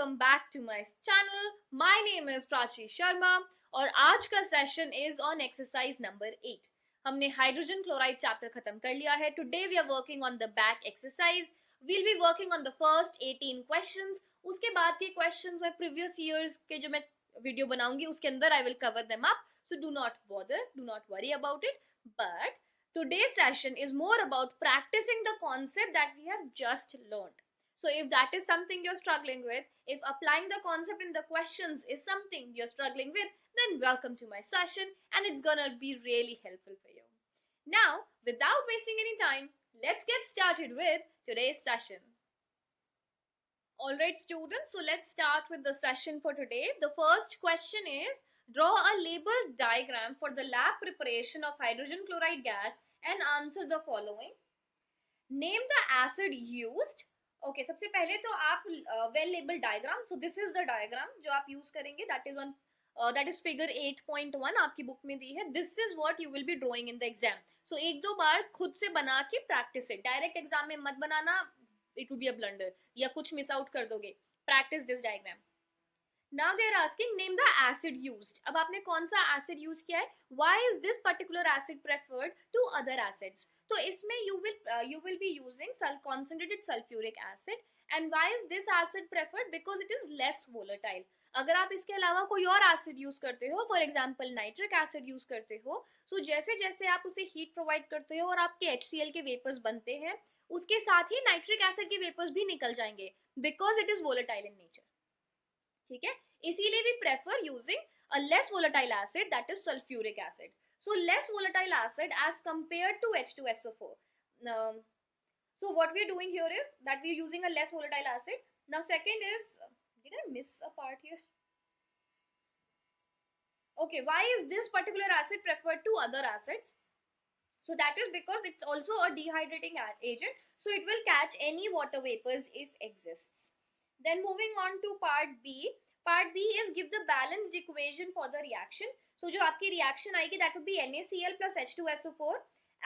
welcome back to my channel. My name is Prachi Sharma और आज का session is on exercise number 8. हमने hydrogen chloride chapter खत्म कर लिया है. Today we are working on the back exercise. We'll be working on the first 18 questions. उसके बाद के क्वेश्चंस मैं प्रीवियस ईयर्स के जो मैं वीडियो बनाऊंगी उसके अंदर I will cover them up. So do not bother, do not worry about it. But today's session is more about practicing the concept that we have just learned. So if that is something you're struggling with, if applying the concept in the questions is something you're struggling with, then welcome to my session and it's gonna be really helpful for you. Now, without wasting any time, let's get started with today's session. Alright students, so let's start with the session for today. The first question is, draw a labeled diagram for the lab preparation of hydrogen chloride gas and answer the following. Name the acid used. Okay, सबसे पहले तो आप well labeled diagram. So this is the diagram जो आप use करेंगे. That is figure 8.1 आपकी book में दी है. This is what you will be drawing in the exam. So एक दो बार खुद से बना के practice it. Direct exam में मत बनाना. It would be a blunder. या कुछ miss out कर दोगे. Practice this diagram. Now they are asking name the acid used. अब आपने कौन सा acid use किया है? Why is this particular acid preferred to other acids? तो इसमें you will be using concentrated sulfuric acid. And why is this acid preferred? Because it is less volatile. अगर आप इसके अलावा कोई और acid use करते हो, for example nitric acid use करते हो, so जैसे जैसे आप उसे heat provide करते हो और आपके HCl के vapors बनते हैं, उसके साथ ही nitric acid के vapors भी निकल जाएंगे, because it is volatile in nature. ठीक है, इसीलिए we prefer using a less volatile acid, that is sulfuric acid. So less volatile acid as compared to H2SO4. So what we are doing here is that we are using a less volatile acid. Now second is, did I miss a part here? Okay, why is this particular acid preferred to other acids? So that is because it's also a dehydrating agent, so it will catch any water vapors if exists. Then moving on to part B. Part B is give the balanced equation for the reaction. So जो आपकी reaction आएगी that would be NaCl plus H2SO4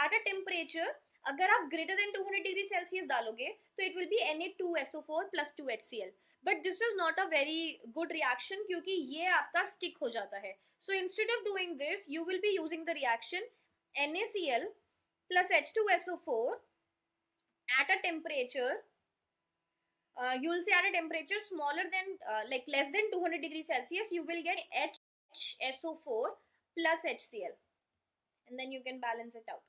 at a temperature. अगर आप greater than 200 degree Celsius डालोगे तो it will be Na2SO4 plus 2HCl. But this is not a very good reaction क्योंकि ये आपका stick हो जाता है. So instead of doing this, you will be using the reaction NaCl plus H2SO4 at a temperature. You will see at a temperature smaller than like less than 200 degrees Celsius, you will get HSO4 plus HCl and then you can balance it out.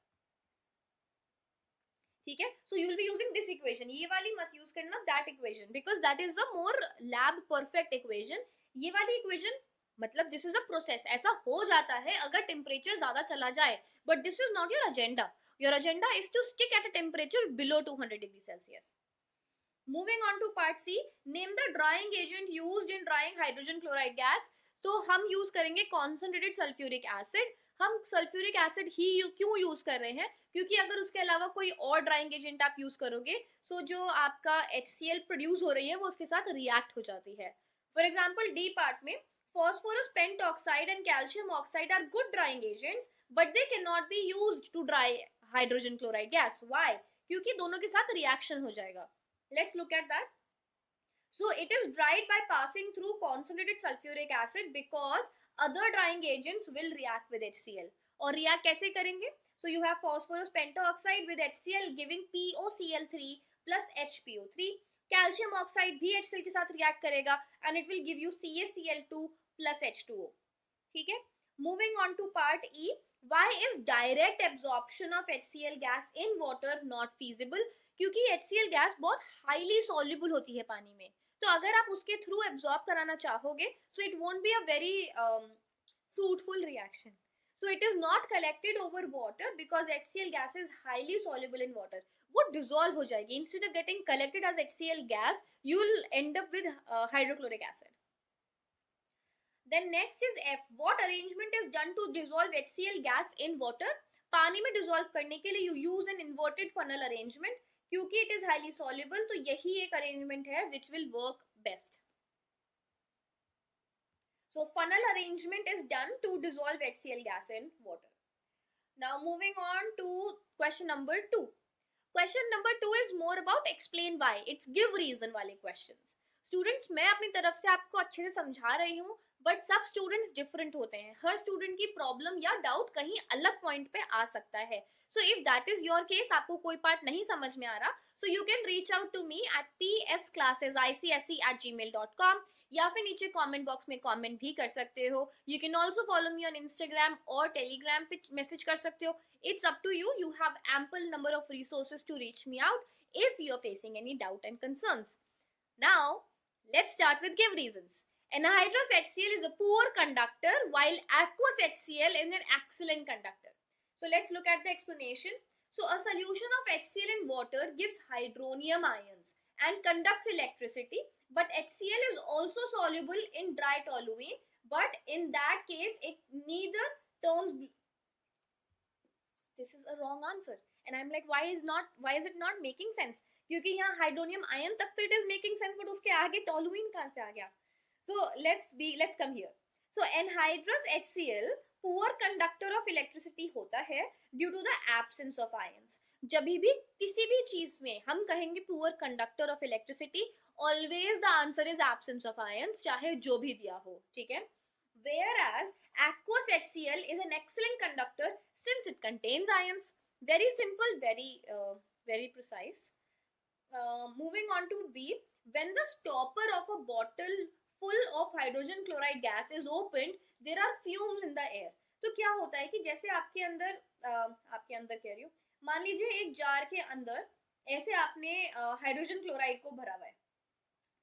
ठीक है, so you will be using this equation. ये वाली मत use करना, that equation, because that is a more lab perfect equation. ये वाली equation मतलब this is a process. ऐसा हो जाता है अगर temperature ज़्यादा चला जाए, but this is not your agenda. Your agenda is to stick at a temperature below 200 degrees Celsius. Moving on to part C, name the drying agent used in drying hydrogen chloride gas. तो हम use करेंगे concentrated sulfuric acid. हम sulfuric acid ही क्यों use कर रहे हैं? क्योंकि अगर उसके अलावा कोई और drying agent आप यूज करोगे, so जो आपका HCl प्रोड्यूस हो रही है वो उसके साथ रिएक्ट हो जाती है. फॉर एग्जाम्पल डी पार्ट में phosphorus pentoxide and calcium oxide are good drying agents, but they cannot be used to dry hydrogen chloride gas. Why? क्योंकि दोनों के साथ रिएक्शन हो जाएगा. Let's look at that. So it is dried by passing through concentrated sulfuric acid because other drying agents will react with HCl. और react कैसे करेंगे? So you have phosphorus pentoxide with HCl giving POCl3 plus HPO3. Calcium oxide भी HCl के साथ react करेगा and it will give you CaCl2 plus H2O. ठीक है? Moving on to part E. Why is direct absorption of HCl gas in water not feasible? क्योंकि HCl gas बहुत highly soluble होती है पानी में, तो अगर आप उसके थ्रू एब्जॉर्ब कराना चाहोगे so it won't be a very fruitful reaction. So it is not collected over water because HCl gas is highly soluble in water. वो dissolve हो जाएगी. Instead of getting collected as HCl gas, you'll end up with hydrochloric acid. Then next is F. What arrangement is done to dissolve HCl gas in water? पानी में dissolve करने के लिए you use an inverted funnel arrangement. क्योंकि it is highly soluble, तो यही एक arrangement है which will work best. So funnel arrangement is done to dissolve HCl gas in water. Now moving on to question number 2. Question number 2 is more about explain why. It's give reason वाले questions. Students मैं अपनी तरफ से आपको अच्छे से समझा रही हूँ, बट सब स्टूडेंट्स डिफरेंट होते हैं, हर स्टूडेंट की प्रॉब्लम या डाउट कहीं अलग पॉइंट पे आ सकता है. So if that is your case, आपको कोई पार्ट नहीं समझ में आ रहा, so you can reach out to me at psclassesicsc@gmail.com, या फिर नीचे कमेंट बॉक्स में कमेंट भी कर सकते हो. You can also follow me on Instagram और टेलीग्राम पे मैसेज कर सकते हो. It's up to you. You have ample number of resources to reach me out if you are facing any doubt and concerns. Now, let's start with give reasons. Anhydrous HCl is a poor conductor while aqueous HCl is an excellent conductor. So let's look at the explanation. So a solution of HCl in water gives hydronium ions and conducts electricity, but HCl is also soluble in dry toluene, but in that case it neither turns. This is a wrong answer. And I'm like, why is it not making sense? क्योंकि यहाँ hydronium ion तक तो it is making sense, but उसके आगे toluene कहाँ से आ गया? So let's come here. So anhydrous HCl poor conductor of electricity होता है due to the absence of ions. जब भी किसी भी चीज में हम कहेंगे poor conductor of electricity, always the answer is absence of ions, चाहे जो भी दिया हो, ठीक है? Whereas aqueous HCl is an excellent conductor since it contains ions. Very simple, very precise. Moving on to B, when the stopper of a bottle full of hydrogen chloride gas is opened, there are fumes in the air. तो क्या होता है कि जैसे आपके अंदर कह रही हूँ, मान लीजिए एक जार के अंदर ऐसे आपने हाइड्रोजन क्लोराइड को भरा हुआ है,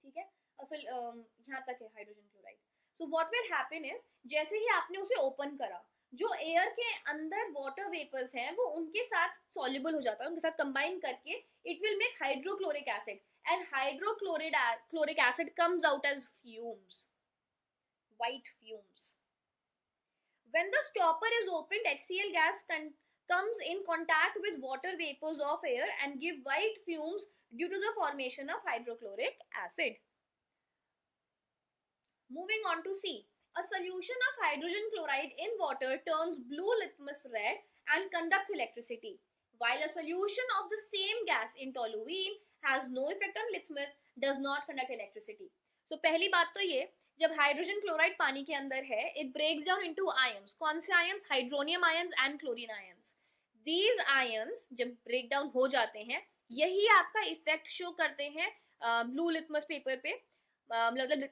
ठीक है? असल यहाँ तक है hydrogen chloride. So what will happen is, जैसे ही आपने उसे ओपन करा, जो एयर के अंदर वाटर वेपर्स हैं वो उनके साथ सॉल्युबल हो जाता है, उनके साथ कंबाइन करके it will make hydrochloric acid, and hydrochloric acid comes out as fumes, white fumes. When the stopper is opened, HCl gas comes in contact with water vapors of air and give white fumes due to the formation of hydrochloric acid. Moving on to C. A solution of hydrogen chloride in water turns blue litmus red and conducts electricity, while a solution of the same gas in toluene has no effect on litmus, does not conduct electricity. So पहली बात तो ये, जब hydrogen chloride पानी के अंदर है, it breaks down into ions. कौन से ions? Hydronium ions and chlorine ions. These ions जब break down हो जाते हैं, यही आपका इफेक्ट शो करते हैं ब्लू लिटमस पेपर पे. मतलब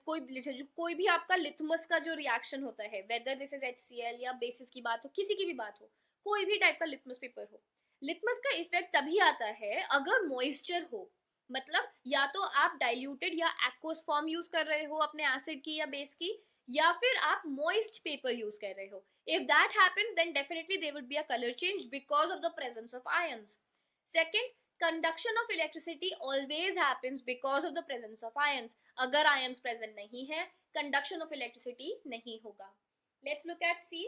कोई भी आपका लिथमस का जो रिएक्शन होता है, वेदर दिस इज HCl या बेसिस की बात हो, किसी की भी बात हो, कोई भी टाइप का लिथमस पेपर हो, लिथमस का इफेक्ट तभी आता है अगर मॉइस्चर हो. मतलब या तो आप डाइल्यूटेड या एक्वस फॉर्म यूज कर रहे हो अपने एसिड की या बेस की, या फिर आप मॉइस्ट पेपर यूज कर रहे हो. If that happens then definitely there would be a colour change because of the presence of ions. Second, conduction of electricity always happens because of the presence of ions. अगर ions present नहीं है, conduction of electricity नहीं होगा. Let's look at C.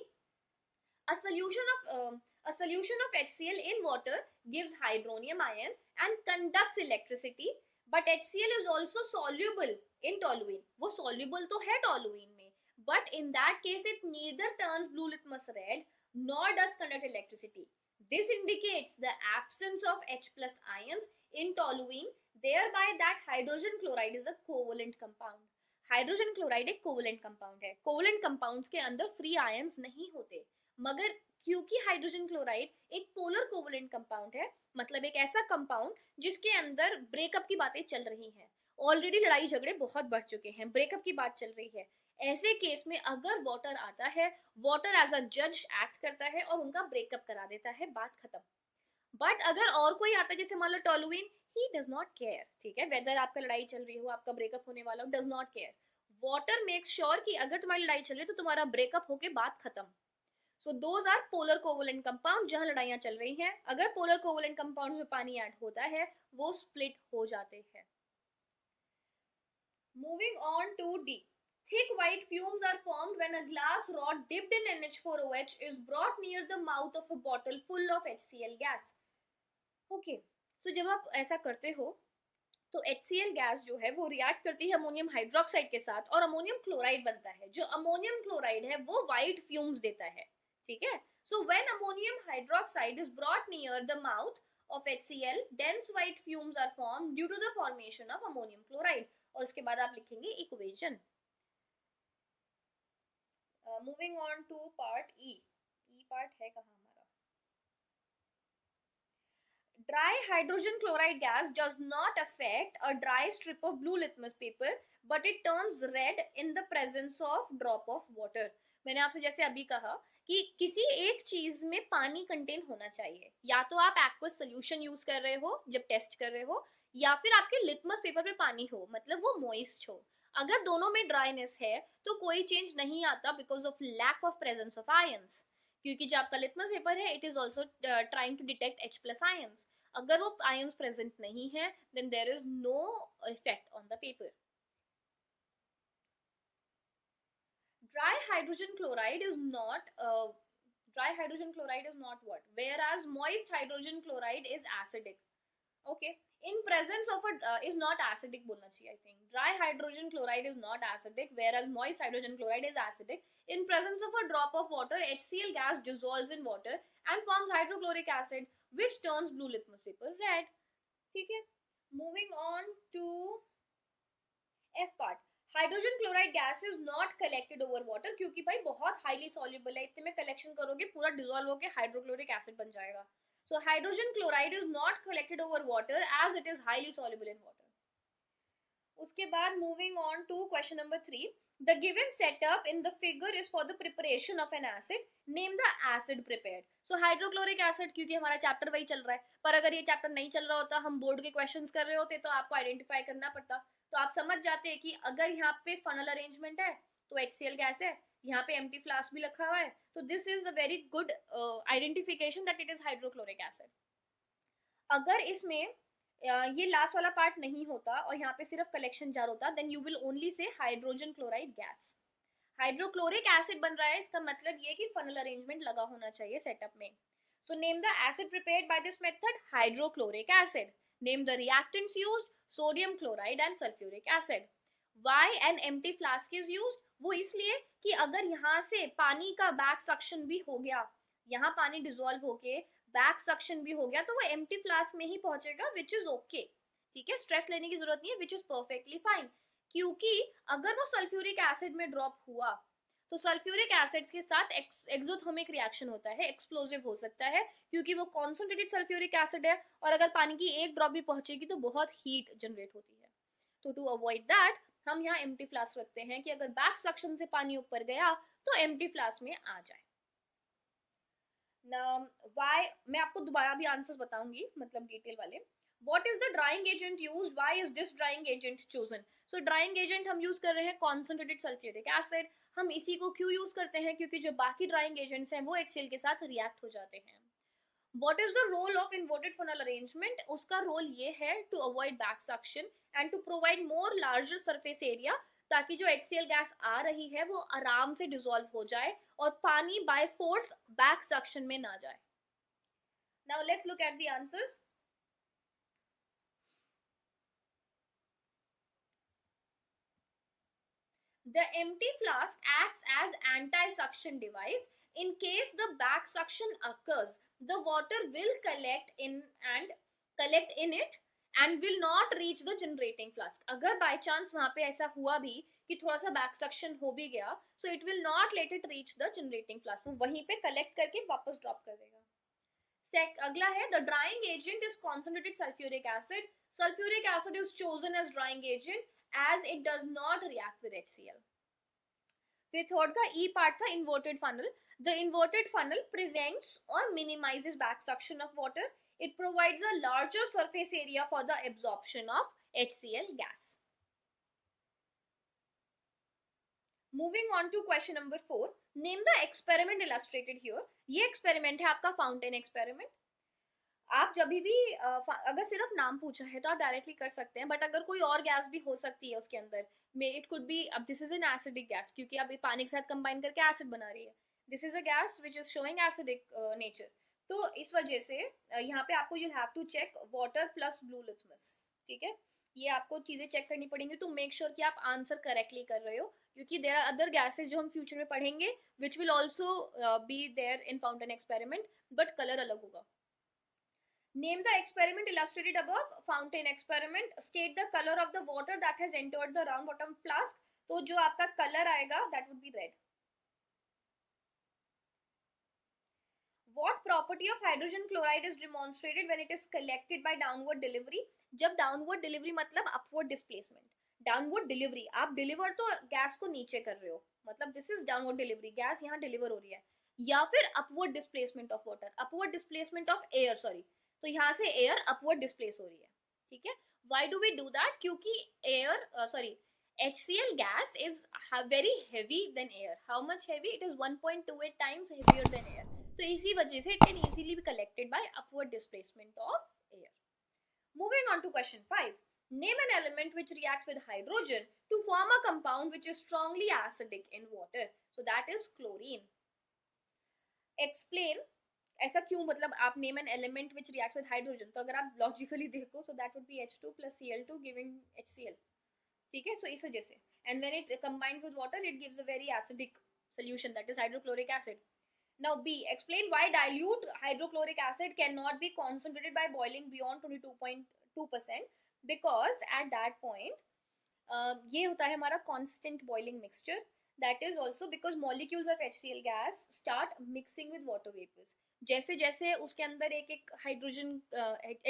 A solution of HCl in water gives hydronium ion and conducts electricity, but HCl is also soluble in toluene. वो soluble तो है toluene में, but in that case it neither turns blue litmus red nor does conduct electricity. This indicates the absence of H plus ions in toluene, thereby that hydrogen chloride is a covalent compound. Hydrogen chloride एक covalent compound है. Covalent compounds के अंदर free ions नहीं होते, मगर क्योंकि hydrogen chloride एक polar covalent compound है, मतलब एक ऐसा कंपाउंड जिसके अंदर ब्रेकअप की बातें चल रही हैं, ऑलरेडी लड़ाई झगड़े बहुत बढ़ चुके हैं, ब्रेकअप की बात चल रही है, ऐसे केस में अगर वाटर आता है, वाटर एज अ जज एक्ट करता है और उनका ब्रेकअप करा देता है, बात खत्म. बट अगर और कोई आता है, जैसे मान लो toluene, he does not care, ठीक है, वेदर आपका लड़ाई चल रही हो, आपका ब्रेकअप होने वाला हो, does not care. Water makes sure कि अगर तुम्हारी लड़ाई चल रही है तो तुम्हारा ब्रेकअप होके बात खत्म. So those are polar covalent compound, जहां लड़ाइयां चल रही हैं, अगर पोलर कोवलेंट कंपाउंड में पानी ऐड होता है, वो स्प्लिट हो जाते हैं. Moving on to D. Thick white fumes are formed when a glass rod dipped in NH4OH is brought near the mouth of a bottle full of HCl gas. Okay, so जब आप ऐसा करते हो तो HCl gas जो है वो react करती है अमोनियम हाइड्रोक्साइड के साथ और अमोनियम क्लोराइड बनता है. जो अमोनियम क्लोराइड है वो व्हाइट फ्यूम्स देता है, ठीक है. So when ammonium hydroxide is brought near the mouth of HCl, dense white fumes are formed due to the formation of ammonium chloride. और उसके बाद आप लिखेंगे equation. Moving on to part E. Part है कहाँ हमारा? Dry hydrogen chloride gas does not affect a dry strip of blue litmus paper, but it turns red in the presence of drop of water. मैंने आपसे जैसे अभी कहा कि किसी एक चीज में पानी कंटेन होना चाहिए. या तो आप एक्वस सोल्यूशन यूज कर रहे हो जब टेस्ट कर रहे हो, या फिर आपके लिटमस पेपर पे पानी हो, मतलब वो मॉइस्ट हो. अगर दोनों में ड्राइनेस है तो कोई चेंज नहीं आता because of lack of presence of ions. क्योंकि जो आपका लिटमस पेपर है, it is also trying to detect H plus ions. अगर वो आयंस प्रेजेंट नहीं है, then there is no effect on the paper. Dry hydrogen chloride is not what, whereas moist hydrogen chloride is acidic. Okay, in presence of a is not acidic bolna chahiye. I think dry hydrogen chloride is not acidic, whereas moist hydrogen chloride is acidic. In presence of a drop of water, HCl gas dissolves in water and forms hydrochloric acid, which turns blue litmus paper red. ठीक है. Moving on to F part. Hydrogen chloride gas is not collected over water, क्योंकि भाई बहुत highly soluble है. इतने में collection करोगे पूरा डिसॉल्व होकर हाइड्रोक्लोरिक एसिड बन जाएगा. So hydrogen chloride is not collected over water as it is highly soluble in water. उसके बाद moving on to question number 3. The given setup in the figure is for the preparation of an acid. Name the acid prepared. So hydrochloric acid, क्योंकि हमारा chapter वही चल रहा है, पर अगर ये चैप्टर नहीं चल रहा होता, हम बोर्ड के क्वेश्चंस कर रहे होते, तो आपको आइडेंटिफाई करना पड़ता. तो आप समझ जाते हैं कि अगर यहाँ पे फनल अरेंजमेंट है तो HCl गैस है, यहाँ पे एम्प्टी फ्लास्क भी रखा हुआ है, तो this is a very good identification that it is hydrochloric acid. अगर इसमें ये लास्ट वाला पार्ट नहीं होता और यहाँ पे सिर्फ कलेक्शन जार होता, then you will only say hydrogen chloride gas. Hydrochloric acid बन रहा है, इसका मतलब ये कि फनल अरेंजमेंट लगा होना चाहिए सेटअप में. So name the acid prepared by this method, hydrochloric acid. Name the reactants used, sodium chloride and sulphuric acid. Why an empty flask is used? वो इसलिए कि अगर यहाँ से पानी का बैक सक्शन भी हो गया, यहाँ पानी डिसॉल्व होके बैक सक्शन भी हो गया, तो वो एम्प्टी फ्लास्क में ही पहुंचेगा, विच इज ओके. ठीक है, स्ट्रेस लेने की जरूरत नहीं है, विच इज परफेक्टली फाइन. क्योंकि अगर वो सल्फ्यूरिक एसिड में ड्रॉप हुआ तो सल्फ्यूरिक एसिड्स के साथ एक्सोथर्मिक रिएक्शन होता है, एक्सप्लोजिव हो सकता है, क्योंकि वो कॉन्सेंट्रेटेड सल्फ्यूरिक एसिड है, और अगर पानी की एक ड्रॉप भी पहुंचेगी तो बहुत हीट जनरेट होती है. तो टू अवॉइड दैट हम यहाँ एम्प्टी फ्लास्क रखते हैं कि अगर बैक सक्शन से पानी ऊपर गया तो एम्प्टी फ्लास्क में आ जाए. Why, मैं आपको दोबारा भी आंसर्स बताऊंगी, मतलब डिटेल वाले. What is the drying agent used? Why is this drying agent chosen? So drying agent हम यूज कर रहे हैं concentrated sulfuric acid. हम इसी को क्यों यूज करते हैं? क्योंकि जो बाकी drying agents हैं वो HCl के साथ रिएक्ट हो जाते हैं. What is the role of inverted funnel arrangement? उसका रोल ये है to avoid back suction and to provide more larger surface area, ताकि जो HCl गैस आ रही है वो आराम से डिसॉल्व हो जाए और पानी बाय फोर्स बैक सक्शन में ना जाए. Now let's look at the answers. The empty flask acts as anti-suction device. In case the back suction occurs, the water will collect in it and will not reach the generating flask. अगर by chance वहाँ पे ऐसा हुआ भी कि थोड़ा सा back suction हो भी गया, so it will not let it reach the generating flask. वो वहीं पे कलेक्ट करके वापस ड्रॉप कर देगा. अगला है, the drying agent is concentrated sulfuric acid. Sulfuric acid is chosen as drying agent as it does not react with HCl. फिर थर्ड का E पार्ट था inverted funnel. The inverted funnel prevents or minimizes back suction of water. It provides a larger surface area for the absorption of HCl gas. Moving on to question number 4. Name the experiment illustrated here. ये experiment है आपका fountain experiment. आप जब भी अगर सिर्फ नाम पूछा है तो आप डायरेक्टली कर सकते हैं, बट अगर कोई और गैस भी हो सकती है उसके अंदर में, इट कुड बी, अब this is an acidic gas क्योंकि अब पानी के साथ कंबाइन करके एसिड बना रही है. This is a gas which is showing acidic nature. तो इस वजह से यहाँ पे आपको you have to check water plus blue litmus. ठीक है, ये आपको चीजें चेक करनी पड़ेंगी टू मेक श्योर कि आप आंसर करेक्टली कर रहे हो, क्योंकि देयर आर अदर गैसेज जो हम फ्यूचर में पढ़ेंगे which will also be there in fountain experiment, but colour अलग होगा. Name the experiment illustrated above. Fountain experiment. State the color of the water that has entered the round bottom flask. तो जो आपका colour आएगा that would be red. What property of hydrogen chloride is demonstrated when it is collected by downward delivery? जब downward delivery मतलब upward displacement. Downward delivery, आप deliver तो gas को नीचे कर रहे हो, मतलब this is downward delivery, gas यहाँ deliver हो रही है. या फिर upward displacement of water, upward displacement of air, sorry. तो यहाँ से air upward displace हो रही है, ठीक है. Why do we do that? क्योंकि air, HCl gas is very heavy than air. How much heavy? It is 1.28 times heavier than air. तो इसी वजह से it can easily be collected by upward displacement of air. Moving on to question 5. Name an element which reacts with hydrogen to form a compound which is strongly acidic in water. So that is chlorine. Explain. ऐसा क्यों, मतलब आप name an element which reacts with hydrogen, तो अगर आप logically देखो so that would be H2 plus Cl2 giving HCl. ठीक है, so इस वजह से. And when it combines with water it gives a very acidic solution, that is hydrochloric acid. Now B, explain why dilute hydrochloric acid cannot be concentrated by boiling beyond 22.2%, because at that point ये होता है हमारा constant boiling mixture. That is also because molecules of HCl gas start mixing with water vapors. जैसे जैसे उसके अंदर एक एक हाइड्रोजन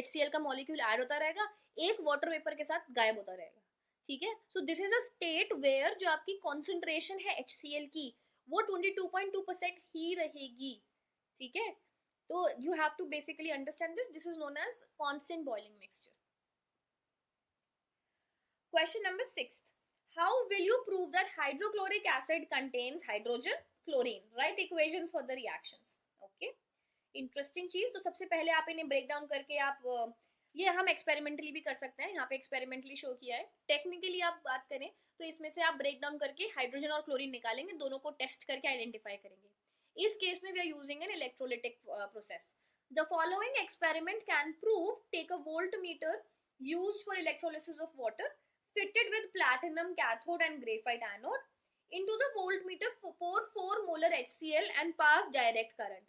HCl का मॉलिक्यूल ऐड होता रहेगा, एक वाटर वेपर के साथ गायब होता रहेगा, ठीक है. So this is a state where जो आपकी कॉन्सेंट्रेशन है HCl की वो 22.2% ही रहेगी, ठीक है. तो you have to basically understand this is known as constant boiling mixture. Question number 6. How will you prove that hydrochloric acid contains hydrogen, chlorine? Write equations for the reactions. Okay. Interesting चीज. तो सबसे पहले आप इन्हें break down करके आप ये हम एक्सपेरिमेंटली भी कर सकते हैं, यहाँ पे एक्सपेरिमेंटली शो किया है. टेक्निकली आप बात करें तो इसमें से आप ब्रेक डाउन करके हाइड्रोजन और क्लोरीन निकालेंगे, दोनों को टेस्ट करके आइडेंटिफाई करेंगे. इस केस में we are using an electrolytic process. The following experiment can prove. Take a voltmeter used for electrolysis of water fitted with platinum cathode and graphite anode. Into the voltmeter pour 4 molar HCl and pass direct current.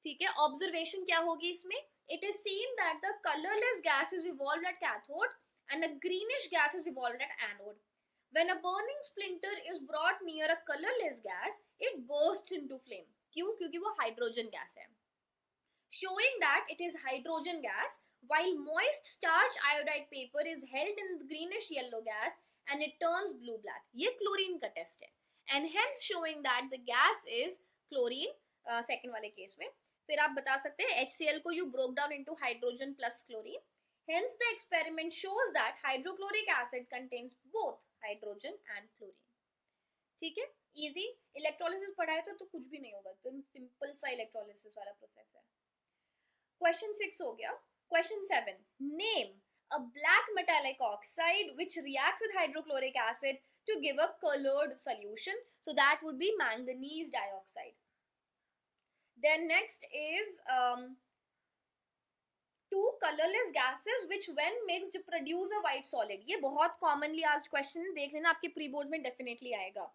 ठीक है. Observation क्या होगी इसमें? It is seen that the colourless gas is evolved at cathode and a greenish gas is evolved at anode. When a burning splinter is brought near a colourless gas it bursts into flame. क्यों? क्योंकि वो hydrogen gas है. Showing that it is hydrogen gas while moist starch iodide paper is held in greenish yellow gas and it turns blue black. ये chlorine का test है and hence showing that the gas is chlorine. Second वाले case में फिर आप बता सकते हैं HCl को you broke down into hydrogen plus chlorine. Hence the experiment shows that hydrochloric acid contains both hydrogen and chlorine. ठीक है, easy. इलेक्ट्रोलिसिस पढ़ाए तो कुछ भी नहीं होगा, एकदम सिंपल सा इलेक्ट्रोलिसिस वाला प्रोसेस है. क्वेश्चन 6 हो गया. Question 7. Name a black metallic oxide which reacts with hydrochloric acid to give a colored solution. So that would be manganese dioxide. Then next is two colorless gases which when mixed produce a white solid. ये बहुत commonly asked question है, देख लेना आपके pre board में definitely आएगा.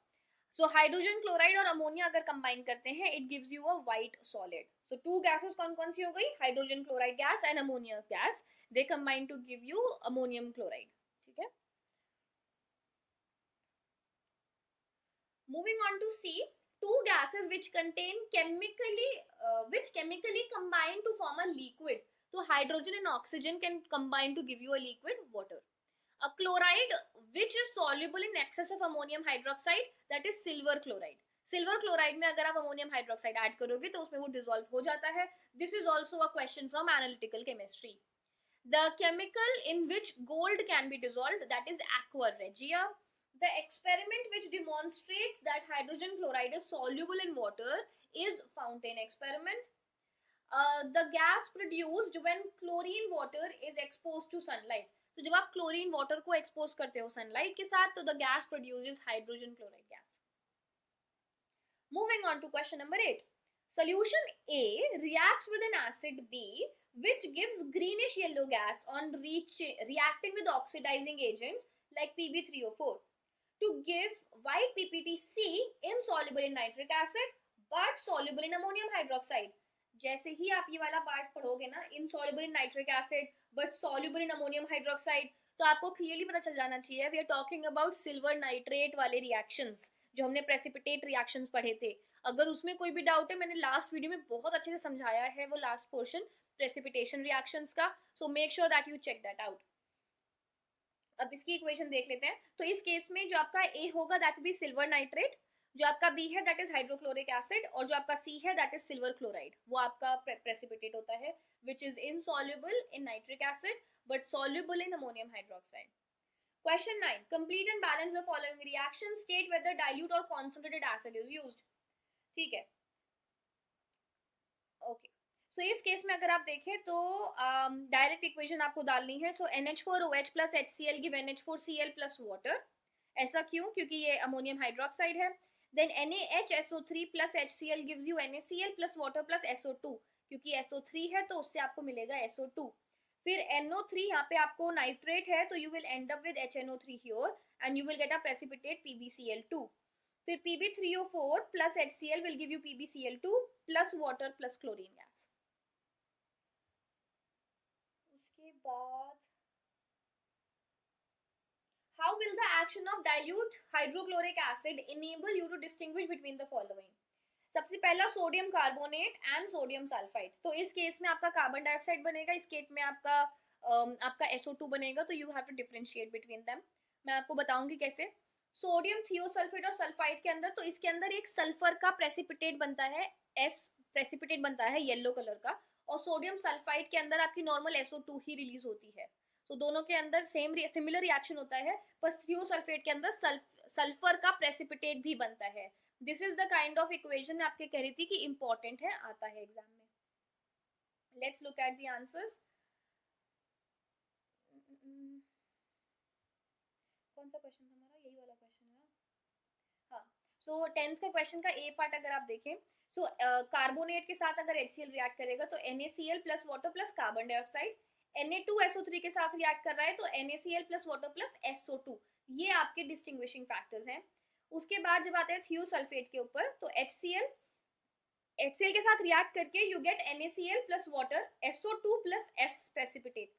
So hydrogen chloride और ammonia अगर कंबाइन करते हैं it gives you a white solid. So two gases कौन कौन सी हो गई? Hydrogen chloride gas and ammonia gas. They combine to give you ammonium chloride. ठीक है. Moving on to C. Two gases which chemically combine to form a liquid. So hydrogen and oxygen can combine to give you a liquid water. A chloride which is soluble in excess of ammonium hydroxide, that is silver chloride. Silver chloride में अगर आप ammonium hydroxide add करोगे तो उसमें वो dissolve हो जाता है. This is also a question from analytical chemistry. The chemical in which gold can be dissolved, that is aqua regia. The experiment which demonstrates that hydrogen chloride is soluble in water is fountain experiment. The gas produced when chlorine water is exposed to sunlight. तो जब आप chlorine water को expose करते हो sunlight के साथ तो the gas produces hydrogen chloride gas. Moving on to question number 8. Solution A reacts with an acid B which gives greenish yellow gas on reacting with oxidizing agents like Pb3O4 to give white PPTC insoluble in nitric acid but soluble in ammonium hydroxide. जैसे ही आप ये वाला part पढ़ोगे ना, insoluble in nitric acid but soluble in ammonium hydroxide, तो आपको clearly पता चल जाना चाहिए we are talking about silver nitrate वाले रिएक्शंस जो हमने प्रेसिपिटेट रिएक्शंस पढ़े थे। अगर उसमें कोई भी डाउट है, मैंने लास्ट वीडियो में बहुत अच्छे से समझाया है वो लास्ट पोर्शन प्रेसिपिटेशन रिएक्शंस का, so make sure that you check that out. अब इसकी इक्वेशन देख लेते हैं। तो इस केस में जो आपका ए होगा दैट बी सिल्वर नाइट्रेट, जो आपका बी है दैट इज हाइड्रोक्लोरिक एसिड, और जो आपका सी है दैट इज सिल्वर क्लोराइड, वो आपका प्रेसिपिटेट होता है which is insoluble in nitric acid but soluble in ammonium hydroxide. Question 9, complete and balance the following reaction, state whether dilute और कॉन्सेंट्रेटेड एसिड इज यूज्ड। ठीक है, ओके। सो इस case में अगर आप देखें तो डायरेक्ट इक्वेशन आपको डालनी है। So NH4OH plus HCl give NH4Cl plus water. ऐसा क्यों? क्योंकि ये अमोनियम हाइड्रोक्साइड है। Then NaHSO3 plus HCl gives you NaCl plus water plus SO2, क्योंकि SO3 है तो उससे आपको मिलेगा SO2। फिर NO3 यहाँ पे आपको नाइट्रेट है तो you will and up with HNO3 here and you will get a precipitate PbCl2। फिर Pb3O4 plus HCl will give you PbCl2 plus water plus chlorine gas. उसके बाद how will the action of dilute hydrochloric acid enable you to distinguish between the following? सबसे पहला sodium carbonate and sodium sulphide. तो इस case में आपका carbon dioxide बनेगा, इस केस में आपका SO2 बनेगा, तो you have to differentiate between them. मैं आपको बताऊंगी कैसे। सोडियम थियोसल्फेट और सल्फाइड के अंदर, तो इसके अंदर एक सल्फर का प्रेसिपिटेट बनता है, एस प्रेसिपिटेट बनता है येलो कलर का, और सोडियम सल्फाइड के अंदर आपकी नॉर्मल SO2 ही रिलीज होती है। तो दोनों के अंदर सिमिलर रिएक्शन होता है, पर थियोसल्फेट के अंदर सल्फर का प्रेसिपिटेट भी बनता है। This is the kind of equation मैं आपके कह रही थी कि इंपॉर्टेंट है, आता है एग्जाम में। Let's look at the answers. कौन सा क्वेश्चन था हमारा? यही वाला क्वेश्चन है। हाँ, सो 10th का क्वेश्चन का ए पार्ट अगर आप देखें, सो कार्बोनेट के साथ अगर HCl रिएक्ट करेगा तो NaCl plus water plus carbon dioxide. Na2SO3 के साथ रिएक्ट कर रहा है तो NaCl plus water plus SO2। ये आपके डिस्टिंग्विशिंग फैक्टर्स हैं। उसके बाद जब आते हैं थियोसल्फेट के ऊपर, तो HCl के साथ रिएक्ट करके you get NaCl plus water SO2 plus S precipitate.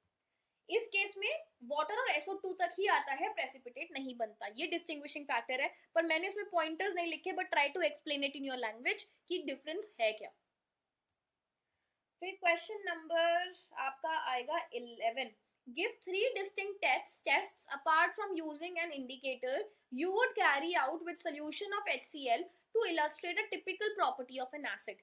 इस केस में वाटर और SO2 तक ही आता है, प्रेसिपिटेट नहीं बनता। ये डिस्टिंग्विशिंग फैक्टर है, पर मैंने इसमें पॉइंटर्स नहीं लिखे, but try to explain it in your language कि डिफरेंस है क्या। फिर क्वेश्चन नंबर आपका आएगा 11, give 3 distinct tests apart from using an indicator you would carry out with solution of HCl to illustrate a typical property of an acid।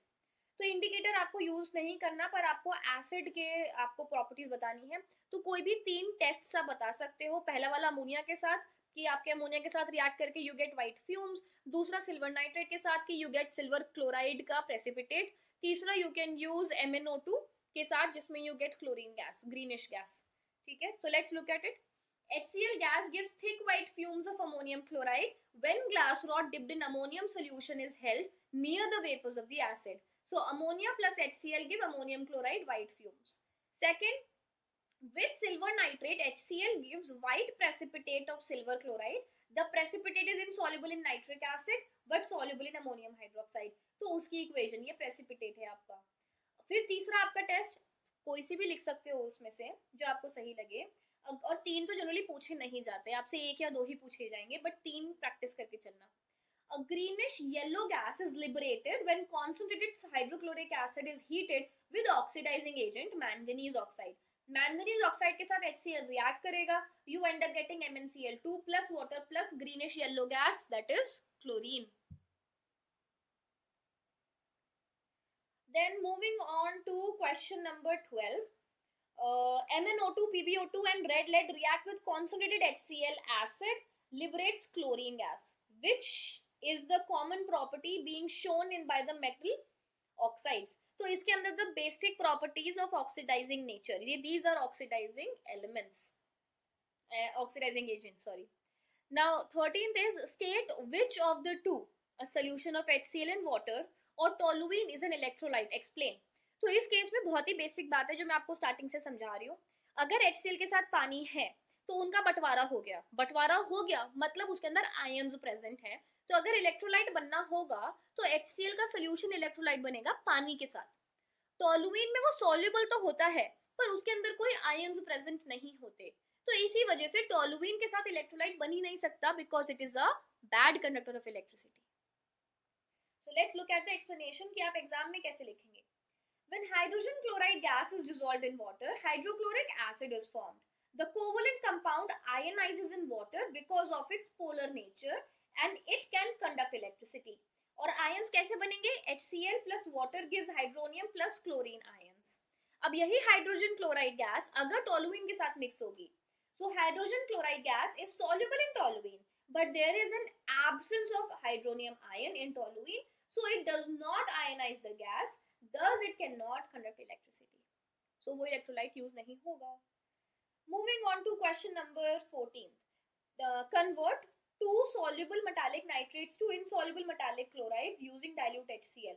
तो indicator आपको use नहीं करना, पर आपको एसिड के आपको प्रॉपर्टीज बतानी है। तो कोई भी 3 टेस्ट आप बता सकते हो। पहला वाला अमोनिया के साथ कि आपके अमोनिया के साथ रिएक्ट करके यू गेट व्हाइट फ्यूम्स। दूसरा सिल्वर नाइट्रेट के साथ कि यू गेट सिल्वर क्लोराइड का प्रेसिपिटेट। तीसरा यू कैन यूज MnO2 के साथ जिसमें you get chlorine gas, greenish gas. ठीक है, so let's look at it. HCl gas gives thick white fumes of ammonium chloride when glass rod dipped in ammonium solution is held near the vapors of the acid. So ammonia plus HCl give ammonium chloride white fumes. Second, with silver nitrate, HCl gives white precipitate of silver chloride. The precipitate is insoluble in nitric acid but soluble in ammonium hydroxide. तो उसकी equation ये precipitate है आपका। फिर तीसरा आपका test कोई सी भी लिख सकते हो उसमें से जो आपको सही लगे, और 3 तो जनरली पूछे नहीं जाते, आपसे 1 या 2 ही पूछे जाएंगे, बट 3 प्रैक्टिस करके चलना। A greenish yellow gas is liberated when concentrated hydrochloric acid is heated with oxidizing agent manganese oxide. Manganese oxide के साथ HCl react करेगा, you end up getting MnCl2 plus water plus greenish yellow gas, that is chlorine. Then moving on to question number 12. MnO2, PbO2 and red lead react with concentrated HCl acid, liberates chlorine gas, which is the common property being shown in by the metal oxides. तो इसके अंदर the basic properties of oxidizing nature, ये these are oxidizing elements, oxidizing agents, sorry. Now 13th is state which of the two, a solution of HCl in water or toluene is an electrolyte, explain। तो इस case में बहुत ही basic बात है जो मैं आपको स्टार्टिंग से समझा रही हूँ। अगर HCl के साथ पानी है तो उनका बंटवारा हो गया, बंटवारा हो गया मतलब उसके अंदर आयंस प्रेजेंट है। तो अगर इलेक्ट्रोलाइट बनना होगा तो HCl का सोल्यूशन इलेक्ट्रोलाइट बनेगा पानी के साथ। टोलुइन में वो सॉल्युबल तो होता है पर उसके अंदर कोई आयंस प्रेजेंट नहीं होते, तो इसी वजह से टोलुइन के साथ इलेक्ट्रोलाइट बन ही नहीं सकता because it is a bad conductor of electricity. So let's look at the explanation कि आप एग्जाम में कैसे लिखेंगे. When hydrogen chloride gas is dissolved in water, hydrochloric acid is formed. The covalent compound ionizes in water because of its polar nature and it can conduct electricity. और ions कैसे बनेंगे? HCl plus water gives hydronium plus chlorine ions. अब यही hydrogen chloride gas अगर toluene के साथ mix होगी, so hydrogen chloride gas is soluble in toluene, but there is an absence of hydronium ion in toluene, so it does not ionize the gas, thus it cannot conduct electricity. So वो electrolyte use नहीं होगा. Moving on to question number 14. Convert two soluble metallic nitrates to insoluble metallic chlorides using dilute HCl.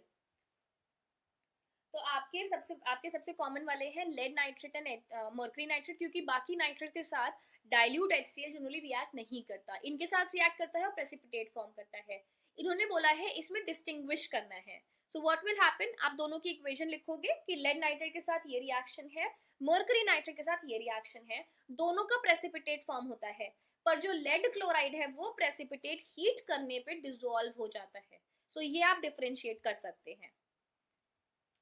तो आपके सबसे common वाले हैं lead nitrate and mercury nitrate, क्योंकि बाकी नाइट्रेट के साथ डाइल्यूट HCl जनरली रिएक्ट नहीं करता, इनके साथ रिएक्ट करता है और प्रेसिपिटेट फॉर्म करता है. इन्होंने बोला है इसमें डिस्टिंग्विश करना है. सो व्हाट विल हैपन, आप दोनों की इक्वेशन लिखोगे कि लेड नाइट्रेट के साथ ये रिएक्शन है, मर्करी नाइट्रेट के साथ ये रिएक्शन है, दोनों का प्रेसिपिटेट फॉर्म होता है, पर जो लेड क्लोराइड है वो प्रेसिपिटेट हीट करने पे डिसॉल्व हो जाता है. सो ये आप डिफरेंशिएट कर सकते हैं.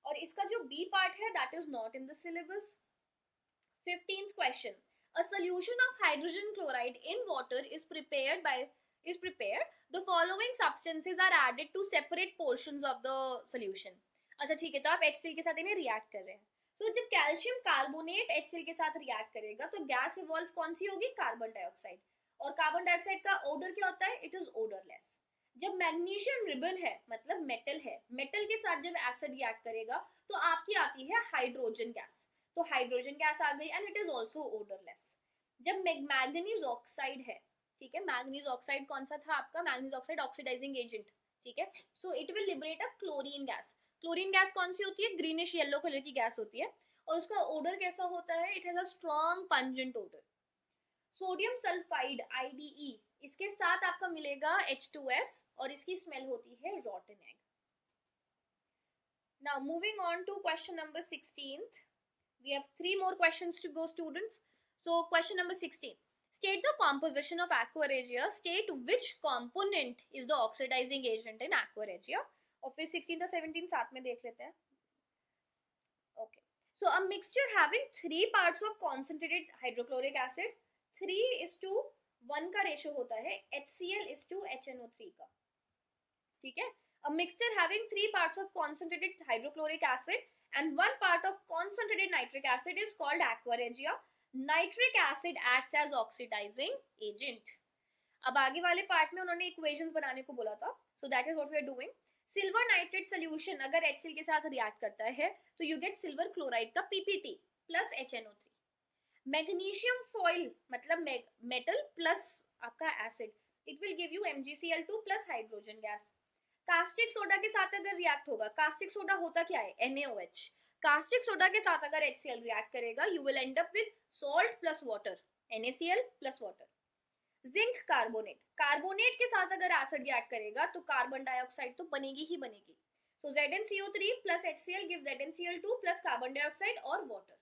और इसका जो बी पार्ट है that is not in the syllabus. 15th question. A solution of hydrogen chloride in water is prepared. The following substances are added to separate portions of the solution. अच्छा ठीक है, तो आप HCl के साथ इन्हें react कर रहे हैं. तो जब कैल्शियम कार्बोनेट HCl के साथ रिएक्ट करेगा तो गैस इवॉल्व कौन सी होगी? Carbon dioxide. और कार्बन डाइऑक्साइड का ओडर क्या होता है? It is odourless. जब मैग्नीशियम रिबन है मतलब मेटल है, मेटल के साथ जब एसिड रिएक्ट करेगा तो आपकी आती है हाइड्रोजन गैस. तो हाइड्रोजन गैस आ गई and it is also odourless. जब मैग्नीज ऑक्साइड है, ठीक है, मैग्नीज ऑक्साइड कौन सा था आपका? मैग्नीज ऑक्साइड ऑक्सीडाइजिंग एजेंट, ठीक है. So it will liberate a chlorine gas. Chlorine gas कौन सी होती है? ग्रीनिश येलो कलर की गैस होती है और उसका ओडर कैसा होता है? It has a strong pungent odour. Sodium sulphide IDE, इसके साथ आपका मिलेगा H2S और इसकी स्मेल होती है rotten egg. Now moving on to question number 16th. We have 3 more questions to go, students. So question number 16. State the composition of aqua regia. State which component is the oxidizing agent in aqua regia. और फिर 16th और 17th साथ में देख लेते हैं. Okay. So a mixture having 3 parts of concentrated hydrochloric acid, 3:1 का ratio होता है HCl:HNO3 का, ठीक है. A mixture having 3 parts of concentrated hydrochloric acid and 1 part of concentrated nitric acid is called aqua regia. Nitric acid acts as oxidizing agent. अब आगे वाले part में उन्होंने इक्वेशंस बनाने को बोला था, so that is what we are doing. Silver nitrate solution अगर HCl के साथ रिएक्ट करता है तो यू गेट सिल्वर क्लोराइड का PPT plus HNO3. Magnesium foil मतलब मेटल प्लस आपका acid, it will give you MgCl2 plus hydrogen gas. Caustic soda के साथ अगर रिएक्ट होगा, कास्टिक सोडा होता क्या है? NaOH. कास्टिक सोडा के साथ अगर HCl रिएक्ट करेगा you will and up with salt plus water, NaCl plus water. Zinc carbonate, carbonate के साथ अगर एसिड रिएक्ट करेगा तो कार्बन डाइऑक्साइड तो बनेगी ही बनेगी. सो ZnCO3 plus HCl gives ZnCl2 plus carbon dioxide और वाटर.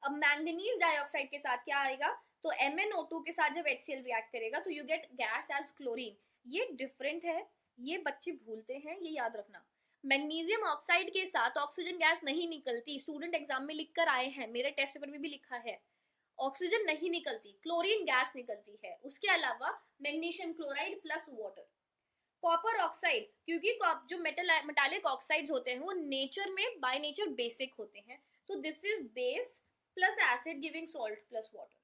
अब मैंगनीज डाइऑक्साइड के साथ क्या आएगा? तो MnO2 के साथ जब HCl रिएक्ट करेगा तो you get gas as chlorine. ये डिफरेंट है, ये बच्चे भूलते हैं, ये याद रखना. मैग्नीशियम ऑक्साइड के साथ ऑक्सीजन गैस नहीं निकलती. स्टूडेंट एग्जाम में लिख कर आए हैं, मेरे टेस्ट पेपर में भी लिखा है, ऑक्सीजन नहीं निकलती, क्लोरीन गैस निकलती है. उसके अलावा magnesium chloride plus water. Copper oxide, क्योंकि जो मेटालिक ऑक्साइड्स होते हैं वो नेचर में बाय नेचर बेसिक होते हैं, सो this is base plus acid giving salt plus water,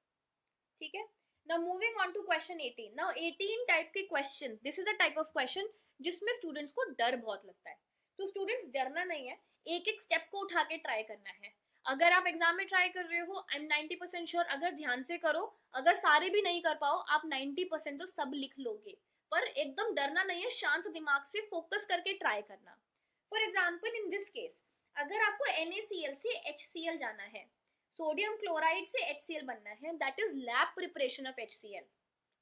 ठीक है. Now moving on to question 18. Now 18 type के question, this is a type of question जिसमें स्टूडेंट्स को डर बहुत लगता है. तो स्टूडेंट्स डरना नहीं है, एक एक स्टेप को उठा के ट्राई करना है. अगर आप एग्जाम में ट्राई कर रहे हो, आई एम 90% श्योर, अगर ध्यान से करो, अगर सारे भी नहीं कर पाओ, आप 90% तो सब लिख लोगे. पर एकदम डरना नहीं है, शांत दिमाग से फोकस करके ट्राई करना. For example in this case, अगर आपको NaCl से HCl जाना है, सोडियम क्लोराइड से HCl बनना है, that is lab preparation of HCl,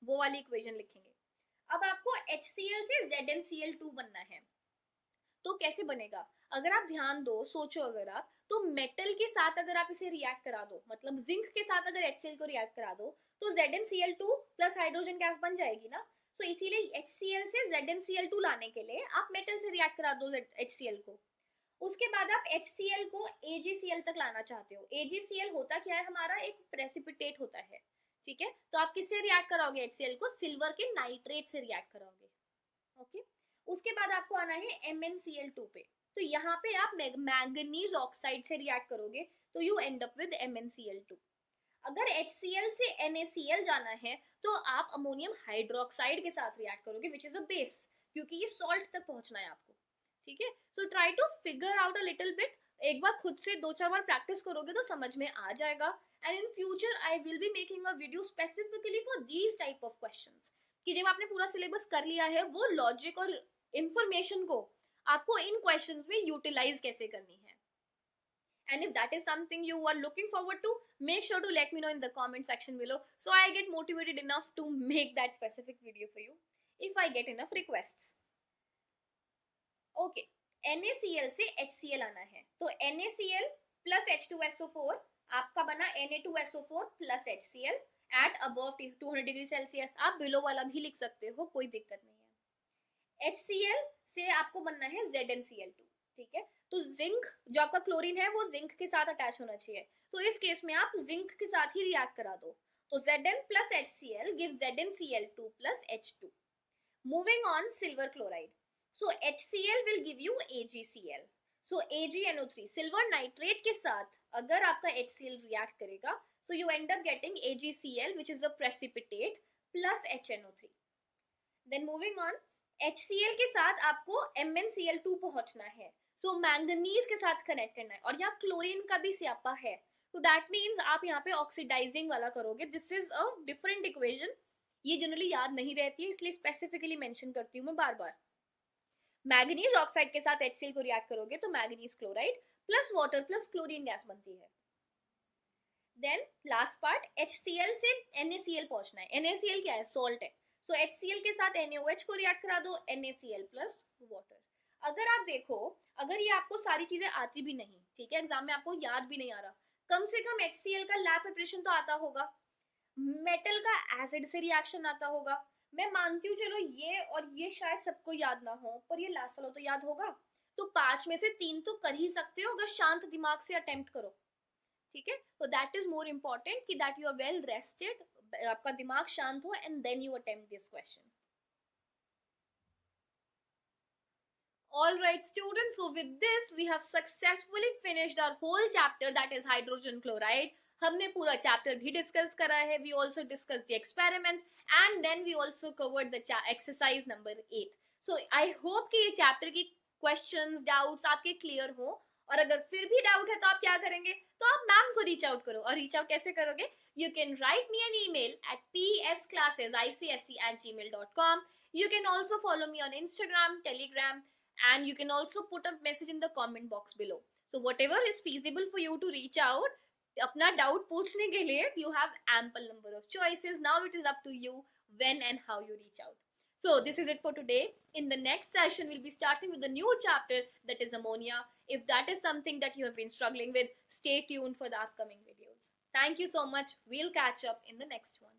वो वाली इक्वेशन लिखेंगे. अब आपको HCl से ZnCl2 बनना है, तो कैसे बनेगा? अगर आप ध्यान दो, सोचो, अगर आप तो मेटल के साथ अगर आप इसे रिएक्ट करा दो, मतलब जिंक के साथ अगर HCl को रिएक्ट करा दो तो ZnCl2 प्लस हाइड्रोजन गैस बन जाएगी ना। सो इसीलिए HCl से ZnCl2 लाने के लिए आप मेटल से रिएक्ट करा दो HCl को। उसके बाद आप HCl को AgCl तक लाना चाहते हो। AgCl होता क्या है, हमारा एक प्रेसिपिटेट होता है, ठीक है। तो आप किससे रिएक्ट कराओगे HCl को? सिल्वर के नाइट्रेट से रिएक्ट कराओगे, ओके। उसके बाद आपको आना है MnCl2 पे। तो यहाँ पे आप मैंगनीज ऑक्साइड से रिएक्ट करोगे तो you and up with MnCl2। अगर HCl से NaCl जाना है तो आप अमोनियम हाइड्रोक्साइड के साथ रिएक्ट करोगे विच इज अ बेस, क्योंकि ये सॉल्ट तक पहुंचना है आपको, ठीक है। So try to figure out a little bit. एक बार खुद से 2-4 बार प्रैक्टिस करोगे तो समझ में आ जाएगा। And in future I will be making a video specifically for these type of questions, कि जब आपने पूरा सिलेबस कर लिया है वो लॉजिक और इंफॉर्मेशन को आपको इन क्वेश्चंस में यूटिलाइज कैसे करनी है। And if that is something you are looking forward to, make sure to let me know in the comment section below so I get motivated enough to make that specific video for you if I get enough requests. Okay, NaCl से HCl आना है तो NaCl plus H2SO4 आपका बना Na2SO4 plus HCl at above 200 degree Celsius. आप below वाला भी लिख सकते हो, कोई दिक्कत नहीं है। HCl से आपको बनना है ZnCl2, ठीक है। तो जिंक जो आपका क्लोरीन है वो जिंक के साथ अटैच होना चाहिए, तो इस केस में आप जिंक के साथ ही रिएक्ट करा दो। तो Zn plus HCl gives ZnCl2 plus H2. Moving on, silver chloride. So HCl will give you AgCl. So AgNO3 silver nitrate के साथ अगर आपका HCl रिएक्ट करेगा so you end up getting AgCl which is a precipitate plus HNO3. Then moving on, HCl के साथ आपको MnCl2 पहुंचना है, so मैंगनीज के साथ कनेक्ट करना है, और यहाँ क्लोरीन का भी स्यापा है, तो दैट मीन्स आप यहाँ पे ऑक्सीडाइजिंग वाला करोगे। This is a different equation, ये जनरली याद नहीं रहती है इसलिए स्पेसिफिकली मेंशन करती हूँ मैं बार बार। मैंगनीज ऑक्साइड के साथ HCl को रिएक्ट करोगे तो manganese chloride plus water plus chlorine gas बनती है। देन लास्ट पार्ट, HCl से NaCl पहुंचना है। NaCl क्या है? सॉल्ट है। सो HCl के साथ NaOH को रिएक्ट करा दो, NaCl प्लस वाटर। अगर आप देखो, अगर ये आपको सारी चीजें आती भी नहीं, ठीक है, एग्जाम में आपको याद भी नहीं आ रहा, कम से कम HCl का लैब प्रिपरेशन तो आता होगा, मेटल का एसिड से रिएक्शन आता होगा। मैं मानती हूँ चलो ये और ये शायद सबको याद ना हो, पर ये लास्ट वाला तो याद होगा। तो 5 में से 3 तो कर ही सकते हो अगर शांत दिमाग से अटेम्प्ट करो, ठीक है। तो दैट इज मोर इम्पोर्टेंट कि that you are well rested, आपका दिमाग शांत हो and then you attempt this question. All right students, so with this we have successfully finished our whole chapter, that is hydrogen chloride. हमने पूरा chapter भी discuss करा है, we also discuss the experiments and then we also covered the exercise number 8। So I hope कि ये chapter की questions doubts आपके clear हो, और अगर फिर भी डाउट है तो आप क्या करेंगे, तो आप मैम को रीच आउट करो। और रीच आउट कैसे करोगे? You can write me an email at psclasses@gmail.com. You can also follow me on Instagram, Telegram, and you can also put a message in the comment box below. So whatever is feasible for you to reach out, अपना doubt पूछने के लिए you have ample number of choices. Now it is up to you when and how you reach out. So this is it for today. In the next session, we'll be starting with a new chapter, that is ammonia. If that is something that you have been struggling with, stay tuned for the upcoming videos. Thank you so much. We'll catch up in the next one.